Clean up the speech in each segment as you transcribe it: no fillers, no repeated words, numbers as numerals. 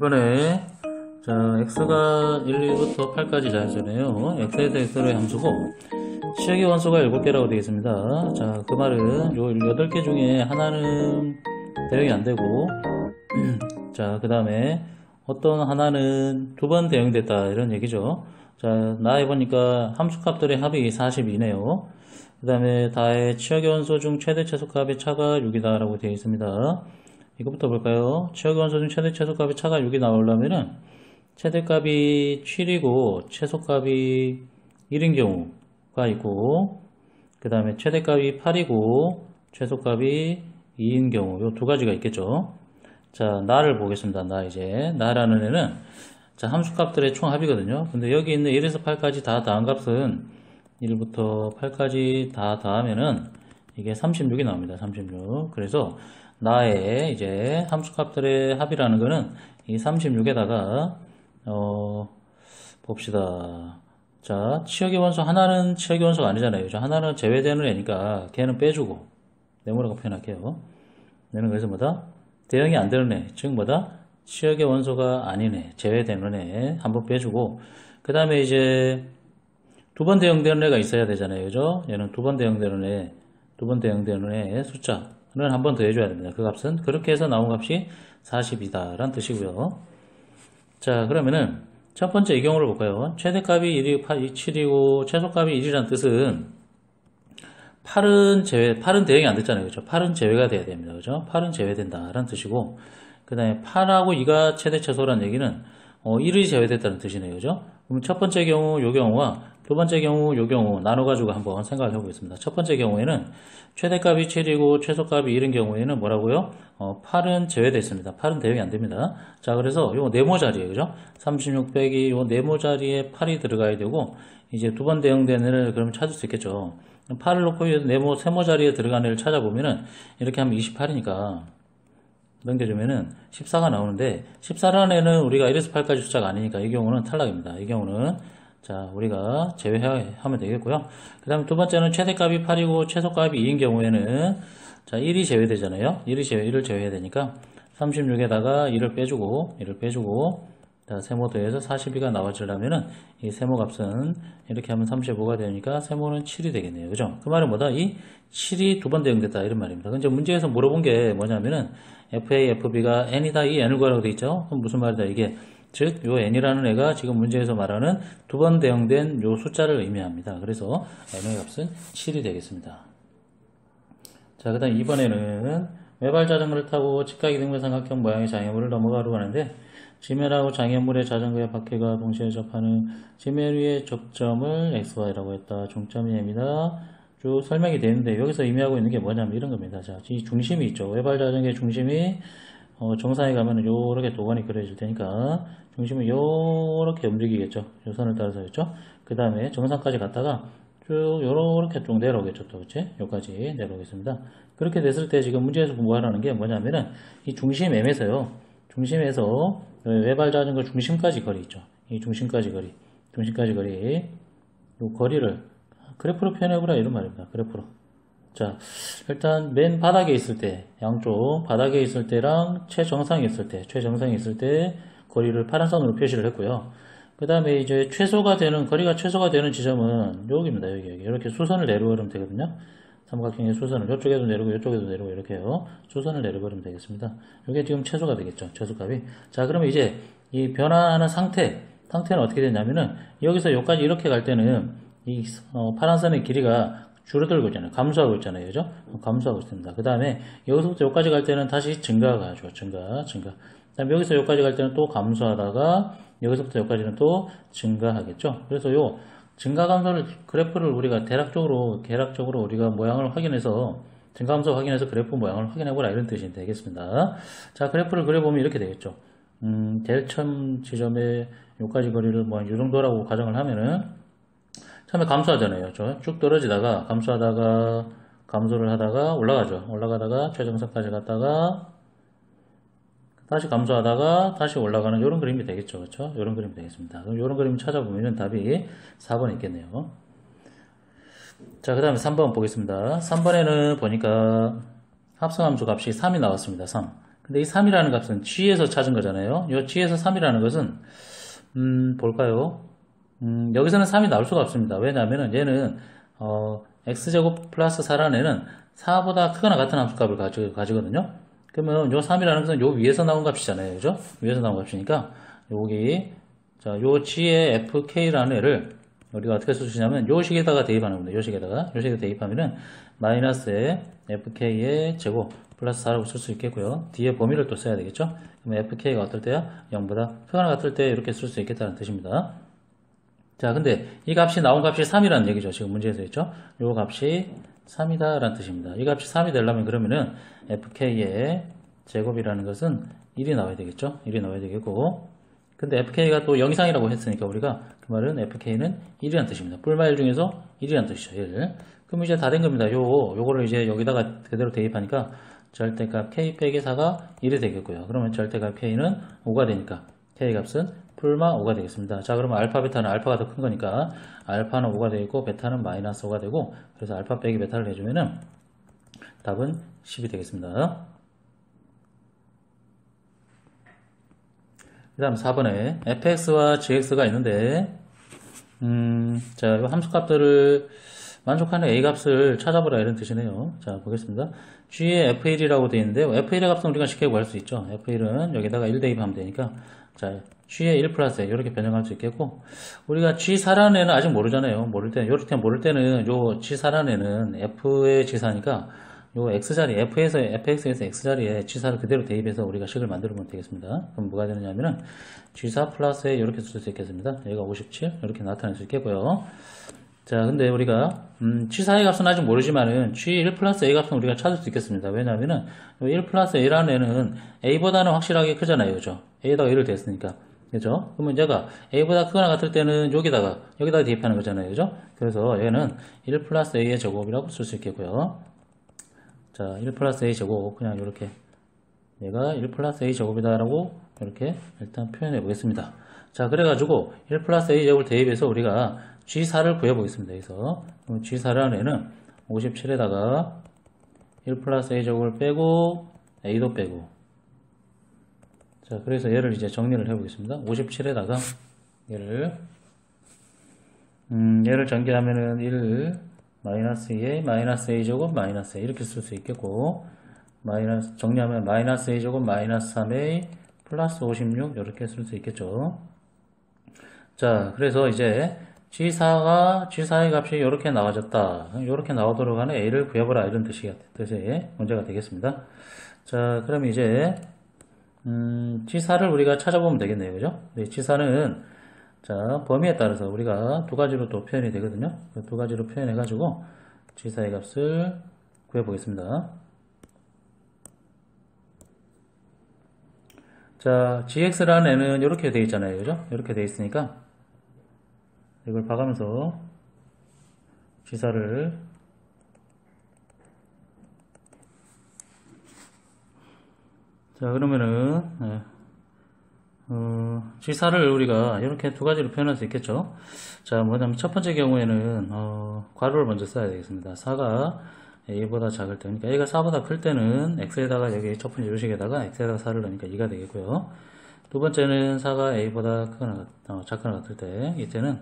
이번에 자 x가 1부터 8까지 자연수네요. x에서 x로의 함수고 치역의 원소가 7개라고 되겠습니다. 자, 그 말은 요 8개 중에 하나는 대응이 안 되고 자, 그 다음에 어떤 하나는 2번 대응됐다 이런 얘기죠. 자, 나해보니까 함수값들의 합이 42네요. 그 다음에 다의 치역의 원소 중 최대 최소값의 차가 6이다 라고 되어 있습니다. 이것부터 볼까요? 치역의 원소 중 최대 최소값의 차가 6이 나오려면은 최대값이 7이고 최소값이 1인 경우가 있고, 그 다음에 최대값이 8이고 최소값이 2인 경우, 요 두 가지가 있겠죠. 자, 나를 보겠습니다. 나라는 애는 자, 함수값들의 총합이거든요. 근데 여기 있는 1에서 8까지 다 더한 값은 1부터 8까지 다 더하면은 이게 36이 나옵니다. 36. 그래서 나의 이제 함수값들의 합이라는 거는 이 36에다가 봅시다. 자, 치역의 원소 하나는 치역의 원소가 아니잖아요. 그죠? 하나는 제외되는 애니까 걔는 빼주고 네모라고 표현할게요. 얘는 그래서 뭐다? 대응이 안 되는 애. 즉 뭐다? 치역의 원소가 아닌 애, 제외되는 애 한번 빼주고, 그 다음에 이제 두 번 대응되는 애가 있어야 되잖아요. 그죠? 얘는 두 번 대응되는 애, 두 번 대응되는 애 숫자는 한 번 더 해줘야 됩니다. 그 값은 그렇게 해서 나온 값이 40이다 라는 뜻이고요. 자, 그러면은 첫 번째 이 경우를 볼까요? 최대값이 7이고 최소값이 1이라는 뜻은 8은 대응이 안 됐잖아요. 그죠? 8은 제외가 돼야 됩니다. 그죠? 8은 제외된다 라는 뜻이고, 그 다음에 8하고 2가 최대 최소라는 얘기는 1이 제외됐다는 뜻이네요. 그죠? 그럼 첫 번째 경우 요 경우와 두 번째 경우 요 경우 나눠가지고 한번 생각을 해보겠습니다. 첫 번째 경우에는 최대값이 7이고 최소값이 1인 경우에는 뭐라고요? 8은 제외됐습니다. 8은 대응이 안 됩니다. 자, 그래서 요 네모 자리에, 그죠? 36 빼기 요 네모 자리에 8이 들어가야 되고, 이제 두 번 대응된 애를 그러면 찾을 수 있겠죠. 8을 놓고 네모 세모 자리에 들어간 애를 찾아보면은 이렇게 하면 28이니까 넘겨주면은 14가 나오는데, 14라는 애는 우리가 1에서 8까지 숫자가 아니니까 이 경우는 탈락입니다. 이 경우는 자, 우리가 제외하면 되겠고요. 그 다음에 두 번째는 최대값이 8이고 최소값이 2인 경우에는 자, 1이 제외되잖아요. 1을 제외해야 되니까 36에다가 1을 빼주고 자, 세모 더해서 42가 나와주려면은 이 세모 값은 이렇게 하면 35가 되니까 세모는 7이 되겠네요. 그죠? 그 말은 뭐다? 이 7이 두 번 대응됐다 이런 말입니다. 근데 문제에서 물어본 게 뭐냐면은 FA, FB가 N이다 이 N을 구하라고 돼 있죠? 그럼 무슨 말이다 이게? 즉, 요 N이라는 애가 지금 문제에서 말하는 두 번 대응된 요 숫자를 의미합니다. 그래서 N의 값은 7이 되겠습니다. 자, 그 다음 이번에는 외발 자전거를 타고 직각이 등변 삼각형 모양의 장애물을 넘어가려고 하는데, 지면하고 장애물의 자전거의 바퀴가 동시에 접하는 지면 위의 접점을 XY라고 했다. 중점이 M이다. 쭉 설명이 되는데, 여기서 의미하고 있는 게 뭐냐면 이런 겁니다. 자, 이 중심이 있죠. 외발 자전거의 중심이 정상에 가면은 요렇게 도관이 그려질 테니까 중심은 요렇게 움직이겠죠. 요 선을 따라서였죠. 그 다음에 정상까지 갔다가 쭉 요렇게 쭉 내려오겠죠. 또 그치? 요까지 내려오겠습니다. 그렇게 됐을 때 지금 문제에서 공부하라는 게 뭐냐면은 이 중심 M에서요. 중심에서 외발 자전거 중심까지 거리 있죠. 이 중심까지 거리 요 거리를 그래프로 표현해보라 이런 말입니다. 그래프로. 자, 일단 맨 바닥에 있을 때, 양쪽 바닥에 있을 때랑 최정상에 있을 때 거리를 파란 선으로 표시를 했고요. 그 다음에 이제 거리가 최소가 되는 지점은 여기입니다. 여기. 이렇게 수선을 내려버리면 되거든요. 삼각형의 수선을 이쪽에도 내리고 이쪽에도 내리고 이렇게요. 수선을 내려버리면 되겠습니다. 이게 지금 최소가 되겠죠. 최소값이. 자, 그러면 이제 이 변화하는 상태는 어떻게 되냐면은 여기서 여기까지 이렇게 갈 때는 이 파란 선의 길이가 줄어들고 있잖아요. 감소하고 있잖아요. 그죠? 감소하고 있습니다. 그 다음에 여기서부터 여기까지 갈 때는 다시 증가가 하죠. 증가. 그 다음에 여기서 여기까지 갈 때는 또 감소하다가 여기서부터 여기까지는 또 증가하겠죠. 그래서 요 증가 감소를 그래프를 우리가 계략적으로 우리가 모양을 확인해서 증가 감소 확인해서 그래프 모양을 확인해 보라 이런 뜻이 되겠습니다. 자, 그래프를 그려보면 이렇게 되겠죠. 대점 지점에 여기까지 거리를 뭐 이 정도라고 가정을 하면은 처음에 감소하잖아요. 쭉 떨어지다가 감소를 하다가 올라가죠. 올라가다가 최정상까지 갔다가 다시 감소하다가 다시 올라가는 이런 그림이 되겠죠. 그렇죠? 이런 그림이 되겠습니다. 그럼 이런 그림 찾아보면 답이 4번에 있겠네요. 자, 그 다음에 3번 보겠습니다. 3번에는 보니까 합성함수 값이 3이 나왔습니다. 3. 근데 이 3이라는 값은 G에서 찾은 거잖아요. 이 G에서 3이라는 것은 볼까요? 여기서는 3이 나올 수가 없습니다. 왜냐하면 얘는 x제곱 플러스 4라는 애는 4보다 크거나 같은 함수값을 가지거든요. 그러면 요 3이라는 것은 요 위에서 나온 값이잖아요. 그죠? 위에서 나온 값이니까 여기 자, 요 G의 fk라는 애를 우리가 어떻게 쓸 수 있냐면 요 식에다가 대입하는 겁니다. 요 식에다가 대입하면은 마이너스의 fk의 제곱 플러스 4라고 쓸 수 있겠고요. 뒤에 범위를 또 써야 되겠죠? 그러면 fk가 어떨 때야? 0보다 크거나 같을 때 이렇게 쓸 수 있겠다는 뜻입니다. 자, 근데 이 값이 나온 값이 3이라는 얘기죠. 지금 문제에서 있죠? 요 값이 3이다 라는 뜻입니다. 이 값이 3이 되려면 그러면은 fk의 제곱이라는 것은 1이 나와야 되겠죠? 1이 나와야 되겠고, 근데 fk가 또 0 이상이라고 했으니까 우리가 그 말은 fk는 1이라는 뜻입니다. 뿔마 1 중에서 1이라는 뜻이죠. 1. 그럼 이제 다 된 겁니다. 요거를 이제 여기다가 그대로 대입하니까 절대값 k 빼기 4가 1이 되겠고요. 그러면 절대값 k는 5가 되니까 k 값은 뿔마 5가 되겠습니다. 자, 그러면 알파, 베타는 알파가 더 큰 거니까 알파는 5가 되고 베타는 마이너스 5가 되고, 그래서 알파 빼기 베타를 해주면은 답은 10이 되겠습니다. 그 다음 4번에 fx와 gx가 있는데 자, 이 함수값들을 만족하는 a 값을 찾아보라 이런 뜻이네요. 자, 보겠습니다. g의 f1이라고 되어 있는데요. f1의 값은 우리가 쉽게 구할 수 있죠. f1은 여기다가 1 대입하면 되니까, 자, g의 1 플러스 이렇게 변형할 수 있겠고, 우리가 g4라는 애는 아직 모르잖아요. 모를 때는 요 g4라는 애는 f의 g4니까 요 x자리, fx에서 x자리에 g4를 그대로 대입해서 우리가 식을 만들어 보면 되겠습니다. 그럼 뭐가 되느냐면은 g4 플러스에 이렇게 쓸 수 있겠습니다. 여기가 57 이렇게 나타낼 수 있겠고요. 자, 근데 우리가 g4의 값은 아직 모르지만은 g1 플러스 a 값은 우리가 찾을 수 있겠습니다. 왜냐하면은 1 플러스 a라는 애는 a보다는 확실하게 크잖아요. 그죠? a에다가 1을 대했으니까. 그죠? 그러면 얘가 a보다 크거나 같을 때는 여기다가 대입하는 거잖아요. 그죠? 그래서 얘는 1 플러스 a의 제곱이라고 쓸 수 있겠고요. 자, 1 플러스 a 제곱, 그냥 이렇게 얘가 1 플러스 a 제곱이다라고 이렇게 일단 표현해 보겠습니다. 자, 그래가지고 1 플러스 a 제곱을 대입해서 우리가 g4를 구해보겠습니다. 그래서 g4라는 애는 57에다가 1 플러스 a 제곱을 빼고 a도 빼고, 자, 그래서 얘를 이제 정리를 해보겠습니다. 57에다가 얘를 전개하면은 1 마이너스 a 마이너스 a 제곱 마이너스 a 이렇게 쓸 수 있겠고, 정리하면 마이너스 a 제곱 마이너스 3a 플러스 56 이렇게 쓸 수 있겠죠. 자, 그래서 이제 G4의 값이 이렇게 나와졌다. 이렇게 나오도록 하는 A를 구해보라 이런 뜻의 문제가 되겠습니다. 자, 그럼 이제 G4를 우리가 찾아보면 되겠네요. 그죠? 네, G4는 자, 범위에 따라서 우리가 두 가지로 또 표현이 되거든요. 두 가지로 표현해가지고 G4의 값을 구해보겠습니다. 자, gx라는 애는 이렇게 되어 있잖아요. 그죠? 이렇게 되어 있으니까 이걸 봐가면서 G4를 자, 그러면은 G4를 우리가 이렇게 두 가지로 표현할 수 있겠죠. 자, 뭐냐면 첫 번째 경우에는 괄호를 먼저 써야 되겠습니다. 4가 a보다 작을 때, 그러니까 a가 4보다 클 때는 x에다가 여기 첫 번째 요식에다가 x에다가 4를 넣으니까 2가 되겠고요. 두 번째는 4가 a보다 크거나 작거나 같을 때, 이때는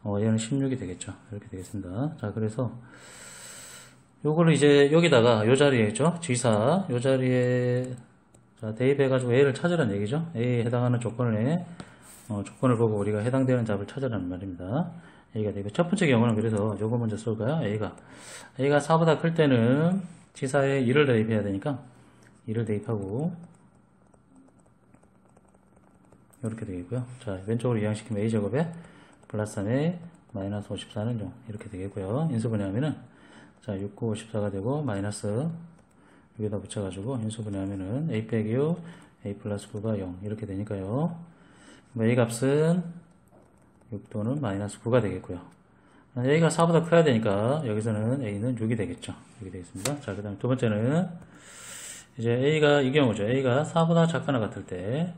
얘는 16이 되겠죠. 이렇게 되겠습니다. 자, 그래서 요거를 이제 여기다가 요 자리에 있죠. G4 요 자리에 자, 대입해가지고 a를 찾으라는 얘기죠. a에 해당하는 조건을 보고 우리가 해당되는 답을 찾으라는 말입니다. a가 되고, 첫 번째 경우는 그래서 요거 먼저 쏠까요? a가 4보다 클 때는 G4에 2를 대입해야 되니까 2를 대입하고 이렇게 되겠고요. 자, 왼쪽으로 이항시키면 a제곱에 플러스 3에 마이너스 54는 0 이렇게 되겠고요. 인수분해하면은 자, 6, 9, 54가 되고 마이너스 여기다 붙여가지고 인수분해하면은 a 빼기 6, a 플러스 9가 0 이렇게 되니까요. a 값은 6 또는 마이너스 9가 되겠고요. a가 4보다 커야 되니까 여기서는 a는 6이 되겠죠. 6이 되겠습니다. 자, 그 다음에 두 번째는 이제 a가 이 경우죠. a가 4보다 작거나 같을 때,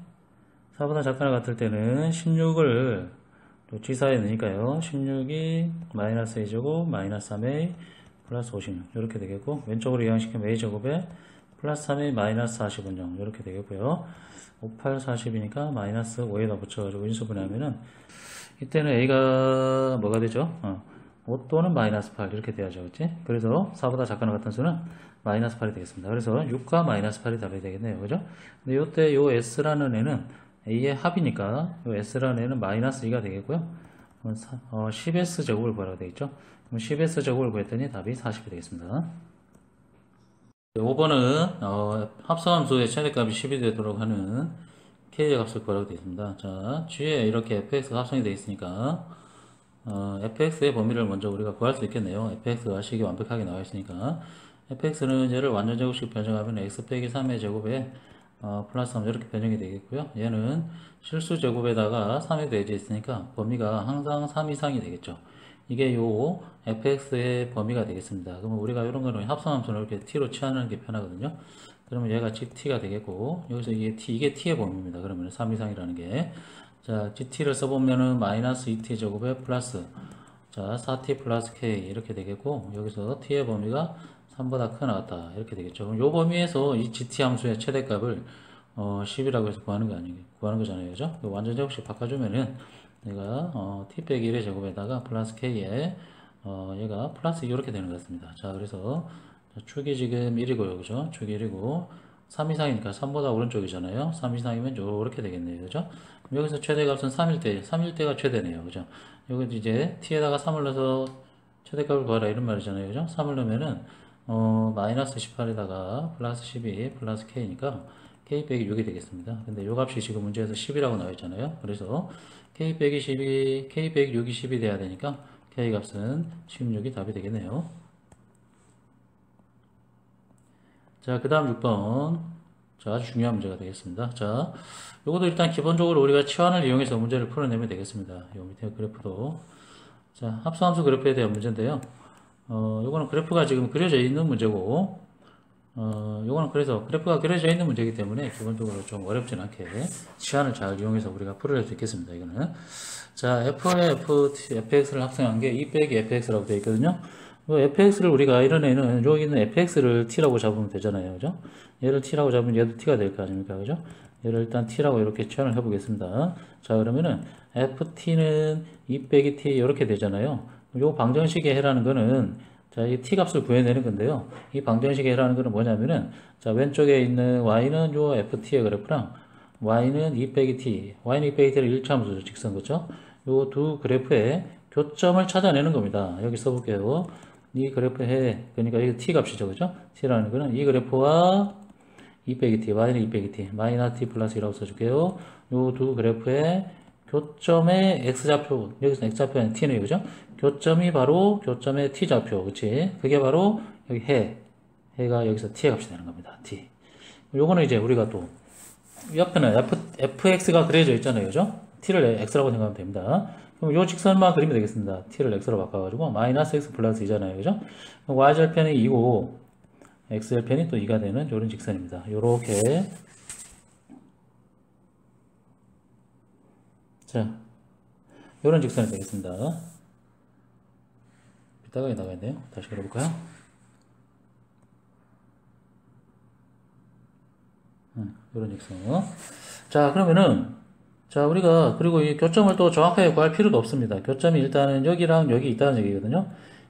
4보다 작거나 같을 때는 16을 또 G4에 넣으니까요. 16이 마이너스 a제곱 마이너스 3a 플러스 56 이렇게 되겠고, 왼쪽으로 이항시키면 a제곱에 플러스 3이 마이너스 40은 0 이렇게 되겠고요. 58, 40이니까 마이너스 5에다 붙여가지고 인수분해하면은 이때는 A가 뭐가 되죠? 5 또는 마이너스 8 이렇게 돼야죠. 그치? 그래서 4보다 작거나 같은 수는 마이너스 8이 되겠습니다. 그래서 6과 마이너스 8이 답이 되겠네요. 그죠? 근데 이때 요 S라는 애는 A의 합이니까 요 S라는 애는 마이너스 2가 되겠고요. 10S 제곱을 구하라고 되겠죠? 그럼 10S 제곱을 구했더니 답이 40이 되겠습니다. 5번은 합성함수의 최대값이 10이 되도록 하는 K의 값을 구하라고 되어 있습니다. 자, G에 이렇게 fx가 합성이 되어 있으니까 fx의 범위를 먼저 우리가 구할 수 있겠네요. fx가 식이 완벽하게 나와 있으니까 fx는 얘를 완전 제곱식 변형하면 x 빼기 3의 제곱에 플러스 3 이렇게 변형이 되겠고요. 얘는 실수 제곱에다가 3이 더해져 있으니까 범위가 항상 3 이상이 되겠죠. 이게 요 fx의 범위가 되겠습니다. 그러면 우리가 이런 거는 합성함수는 이렇게 t로 취하는 게 편하거든요. 그러면 얘가 gt가 되겠고, 여기서 이게 t의 범위입니다. 그러면 3 이상이라는 게. 자, gt를 써보면은 마이너스 2t 제곱에 플러스, 자, 4t 플러스 k 이렇게 되겠고, 여기서 t의 범위가 3보다 크게 나왔다. 이렇게 되겠죠. 그럼 요 범위에서 이 gt 함수의 최대값을 10이라고 해서 구하는 거잖아요. 그죠? 완전 제곱식 바꿔주면은, 얘가 t 빼기 1의 제곱에다가 플러스 k에 얘가 플러스 이렇게 되는 것 같습니다. 자, 그래서 축이 지금 1이고요. 그죠? 축이 1이고 3 이상이니까 3보다 오른쪽이잖아요. 3 이상이면 이렇게 되겠네요. 그죠? 그럼 여기서 최대값은 3일 때, 3일 때가 최대네요. 그죠? 여기 이제 t에다가 3을 넣어서 최대값을 구하라 이런 말이잖아요. 그죠? 3을 넣으면은 마이너스 18에다가 플러스 12 플러스 k니까 k 빼기 6이 되겠습니다. 근데 요 값이 지금 문제에서 10이라고 나와 있잖아요. 그래서 k 빼기 10이 k 빼기 6이 10이 돼야 되니까 k 값은 16이 답이 되겠네요. 자, 그 다음 6번. 자, 아주 중요한 문제가 되겠습니다. 자, 요것도 일단 기본적으로 우리가 치환을 이용해서 문제를 풀어내면 되겠습니다. 요 밑에 그래프도. 자, 합성함수 그래프에 대한 문제인데요. 요거는 그래프가 지금 그려져 있는 문제고, 요거는 그래서 그래프가 그려져 있는 문제이기 때문에 기본적으로 좀 어렵진 않게 치환을 잘 이용해서 우리가 풀어낼 수 있겠습니다. 이거는. 자, f에 fx를 합성한 게 2 빼기 fx라고 되어 있거든요. fx를 우리가 이런 애는 여기 있는 fx를 t라고 잡으면 되잖아요. 그죠? 얘를 t라고 잡으면 얘도 t가 될 거 아닙니까? 그죠? 얘를 일단 t라고 이렇게 치환을 해 보겠습니다. 자, 그러면은 ft는 2 빼기 t 이렇게 되잖아요. 요 방정식의 해라는 거는 자, 이 t 값을 구해내는 건데요. 이 방정식의 해라는 거는 뭐냐면은 자, 왼쪽에 있는 y는 요 ft의 그래프랑 y는 2 빼기 t, y는 2 빼기 t를 일차함수죠. 직선 그죠? 요 두 그래프의 교점을 찾아내는 겁니다. 여기 써볼게요. 이 그래프의 해, 그러니까 이게 t 값이죠. 그죠? t라는 거는 이 그래프와 2 빼기 t, y는 2 빼기 t, 마이너스 t 플러스 1라고 써줄게요. 요 두 그래프의 교점의 x좌표, 여기서 x좌표 아닌 t네요. 그죠? 교점이 바로 교점의 t좌표. 그치? 그게 바로 여기 해가 여기서 t의 값이 되는 겁니다. t. 요거는 이제 우리가 또 옆에는 fx가 그려져 있잖아요. 그죠? t를 x라고 생각하면 됩니다. 그럼 요 직선만 그리면 되겠습니다. t를 x로 바꿔가지고 마이너스 x 플러스 2잖아요. 그죠? y절편이 2고 x절편이 또 2가 되는 요런 직선입니다. 요렇게 자, 요런 직선이 되겠습니다. 빗다가게 나가있네요. 다시 그려볼까요? 요런 직선. 자, 그러면은 자, 우리가 그리고 이 교점을 또 정확하게 구할 필요도 없습니다. 교점이 일단은 여기랑 여기 있다는 얘기거든요.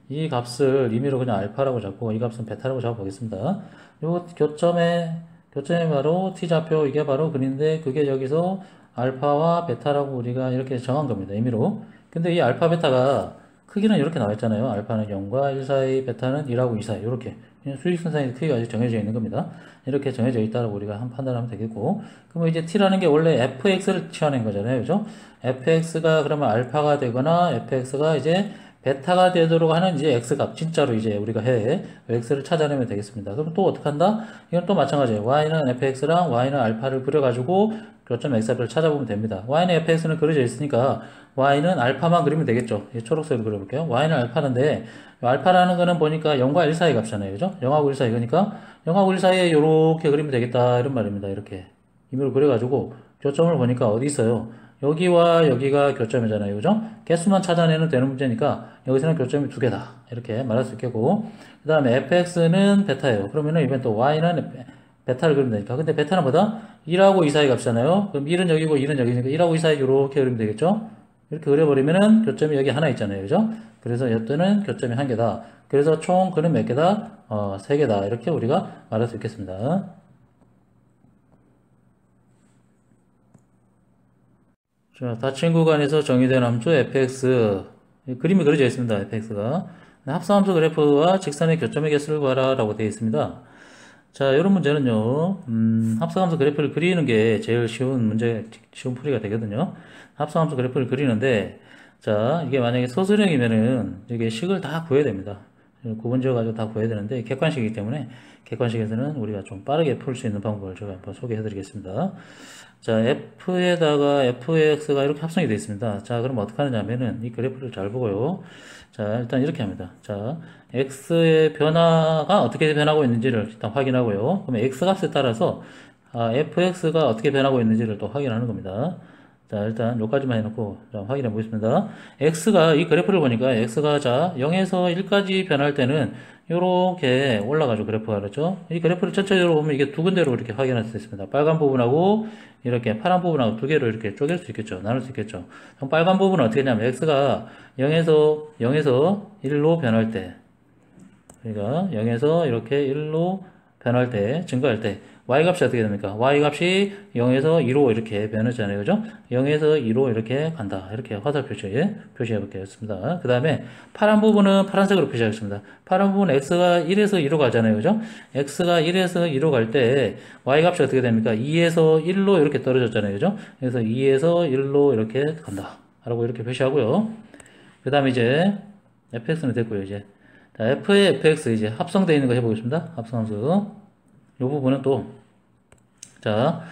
이 값을 임의로 그냥 알파라고 잡고 이 값은 베타라고 잡아보겠습니다. 요 교점이 바로 t좌표 이게 바로 근인데 그게 여기서 알파와 베타라고 우리가 이렇게 정한 겁니다. 임의로. 근데 이 알파 베타가 크기는 이렇게 나와 있잖아요. 알파는 0과 1 사이, 베타는 1하고 2 사이 이렇게 수직선상의 크기가 아직 정해져 있는 겁니다. 이렇게 정해져 있다고 우리가 한 판단하면 되겠고, 그러면 이제 t라는 게 원래 fx를 취하는 거잖아요. 그죠? fx가 그러면 알파가 되거나 fx가 이제 베타가 되도록 하는 이제 x값, 진짜로 이제 우리가 x를 찾아내면 되겠습니다. 그럼 또 어떻게 한다? 이건 또 마찬가지예요. y는 fx랑 y는 알파를 그려가지고 교점 x좌표를 찾아보면 됩니다. y는 fx는 그려져 있으니까 y는 알파만 그리면 되겠죠. 초록색으로 그려볼게요. y는 알파인데 알파라는 거는 보니까 0과 1 사이 값이잖아요. 그죠? 0하고 1 사이. 그러니까 0하고 1 사이에 이렇게 그리면 되겠다. 이런 말입니다. 이렇게. 임의로 그려가지고 교점을 보니까 어디 있어요? 여기와 여기가 교점이잖아요. 그죠? 개수만 찾아내면 되는 문제니까 여기서는 교점이 2개다. 이렇게 말할 수 있겠고, 그 다음에 fx는 베타예요. 그러면은 이번 또 y는 베타를 그리면 되니까. 근데 베타는 뭐다? 1하고 2 사이 값이잖아요. 그럼 1은 여기고 1은 여기니까 1하고 2 사이 이렇게 그리면 되겠죠? 이렇게 그려버리면은 교점이 여기 하나 있잖아요. 그죠? 그래서 이때는 교점이 한 개다. 그래서 총 그는 몇 개다? 3개다. 이렇게 우리가 말할 수 있겠습니다. 자, 닫힌 구간에서 정의된 함수 fx. 그림이 그려져 있습니다. fx가. 합성함수 그래프와 직선의 교점의 개수를 구하라 라고 되어 있습니다. 자, 이런 문제는요, 합성함수 그래프를 그리는 게 제일 쉬운 풀이가 되거든요. 합성함수 그래프를 그리는데, 자, 이게 만약에 소수령이면은, 이게 식을 다 구해야 됩니다. 구분 지어가지고 다 구해야 되는데, 객관식이기 때문에, 객관식에서는 우리가 좀 빠르게 풀 수 있는 방법을 제가 한번 소개해 드리겠습니다. 자, f에다가 fx가 이렇게 합성이 되어 있습니다. 자, 그럼 어떻게 하느냐면은, 이 그래프를 잘 보고요. 자, 일단 이렇게 합니다. 자, x의 변화가 어떻게 변하고 있는지를 일단 확인하고요. 그러면 x 값에 따라서 fx가 어떻게 변하고 있는지를 또 확인하는 겁니다. 자, 일단 여기까지만 해놓고 자, 확인해 보겠습니다. x가 이 그래프를 보니까 x가 자 0에서 1까지 변할 때는 이렇게 올라가죠. 그래프가 그렇죠. 이 그래프를 전체적으로 보면 이게 두 군데로 이렇게 확인할 수 있습니다. 빨간 부분하고 이렇게 파란 부분하고 두 개로 이렇게 쪼갤 수 있겠죠. 나눌 수 있겠죠. 그럼 빨간 부분은 어떻게 하냐면 x가 0에서 1로 변할 때 그러니까 0에서 이렇게 1로 변할 때, 증가할 때 y값이 어떻게 됩니까? y값이 0에서 2로 이렇게 변하잖아요. 그죠? 0에서 2로 이렇게 간다. 이렇게 화살 표시해 볼게요. 그 다음에 파란 부분은 파란색으로 표시하겠습니다. 파란 부분은 x가 1에서 2로 가잖아요. 그죠? x가 1에서 2로 갈 때 y값이 어떻게 됩니까? 2에서 1로 이렇게 떨어졌잖아요. 그죠? 그래서 2에서 1로 이렇게 간다. 라고 이렇게 표시하고요. 그 다음에 이제 fx는 됐고요. 이제 자, f의 fx 이제 합성되어 있는 거 해보겠습니다. 합성함수. 이 부분은 또, 자,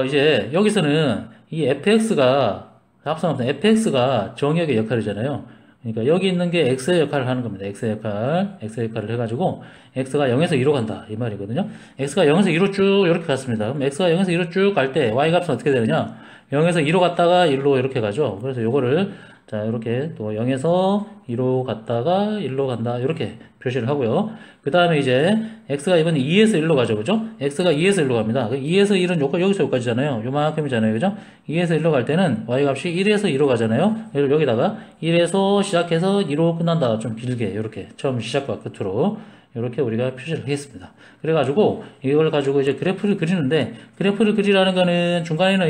이제 여기서는 이 fx가, 합성함수 fx가 정역의 역할이잖아요. 그러니까 여기 있는 게 x의 역할을 하는 겁니다. x의 역할을 해가지고, x가 0에서 2로 간다. 이 말이거든요. x가 0에서 2로 쭉 이렇게 갔습니다. 그럼 x가 0에서 2로 쭉 갈 때, y 값은 어떻게 되느냐? 0에서 2로 갔다가 1로 이렇게 가죠. 그래서 요거를 자, 이렇게 또 0에서 2로 갔다가 1로 간다. 이렇게 표시를 하고요. 그 다음에 이제 x가 이번에 2에서 1로 가죠. 그죠? x가 2에서 1로 갑니다. 2에서 1은 여기서 여기까지잖아요. 요만큼이잖아요. 그죠? 2에서 1로 갈 때는 y값이 1에서 2로 가잖아요. 그래서 여기다가 1에서 시작해서 2로 끝난다. 좀 길게 이렇게 처음 시작과 끝으로 이렇게 우리가 표시를 하겠습니다. 그래가지고 이걸 가지고 이제 그래프를 그리는데 그래프를 그리라는 거는 중간에는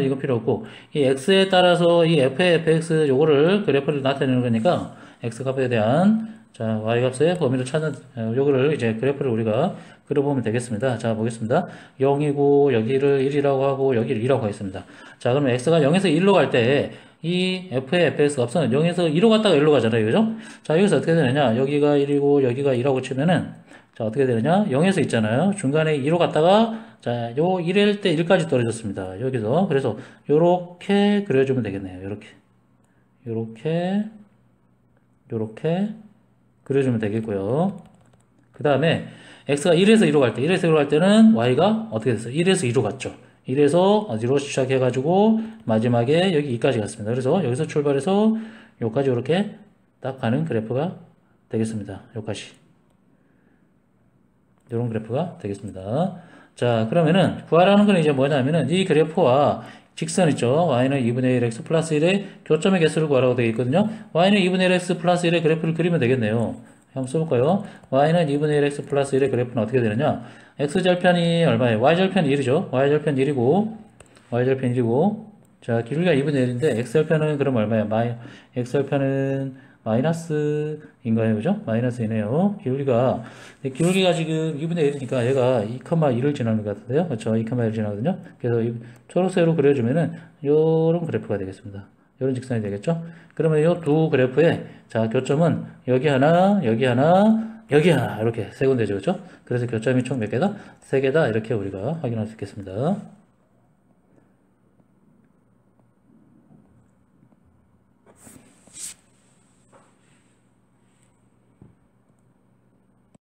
이거 필요 없고 이 x에 따라서 이 fx 요거를 그래프를 나타내는 거니까 x 값에 대한 자 y 값의 범위를 찾는 요거를 이제 그래프를 우리가 그려보면 되겠습니다. 자 보겠습니다. 0이고 여기를 1이라고 하고 여기를 2라고 하겠습니다. 자 그러면 x가 0에서 1로 갈 때 이 f의 fx 값은 0에서 2로 갔다가 1로 가잖아요. 그죠? 자, 여기서 어떻게 되느냐? 여기가 1이고 여기가 2라고 치면은 자, 어떻게 되느냐? 0에서 있잖아요. 중간에 2로 갔다가 자, 요 1일 때 1까지 떨어졌습니다. 여기서. 그래서 요렇게 그려주면 되겠네요. 요렇게 그려주면 되겠고요. 그 다음에 x가 1에서 2로 갈 때는 y가 어떻게 됐어요? 1에서 2로 갔죠. 1에서 어디로 시작해가지고 마지막에 여기 2까지 갔습니다. 그래서 여기서 출발해서 여기까지 이렇게 딱 가는 그래프가 되겠습니다. 여기까지. 이런 그래프가 되겠습니다. 자, 그러면은 구하라는 건 이제 뭐냐면은 이 그래프와 직선 있죠. y는 2분의 1 x 플러스 1의 교점의 개수를 구하라고 되어 있거든요. y는 2분의 1 x 플러스 1의 그래프를 그리면 되겠네요. 한번 써볼까요? y는 2분의 1 x 플러스 1의 그래프는 어떻게 되느냐? x절편이 얼마예요? y절편이 1이죠. y절편 1이고 자 길이가 2분의 1인데 x절편은 그럼 얼마예요? x절편은 마이너스인가요? 그죠? 마이너스이네요. 기울기가 지금 2분의 1이니까 얘가 2,1을 지나는 것 같은데요. 그렇죠? 2,1을 지나거든요. 그래서 이 초록색으로 그려주면은 요런 그래프가 되겠습니다. 이런 직선이 되겠죠? 그러면 이 두 그래프의 자 교점은 여기 하나 이렇게 세 군데죠. 그렇죠? 그래서 교점이 총 몇 개다? 세 개다. 이렇게 우리가 확인할 수 있겠습니다.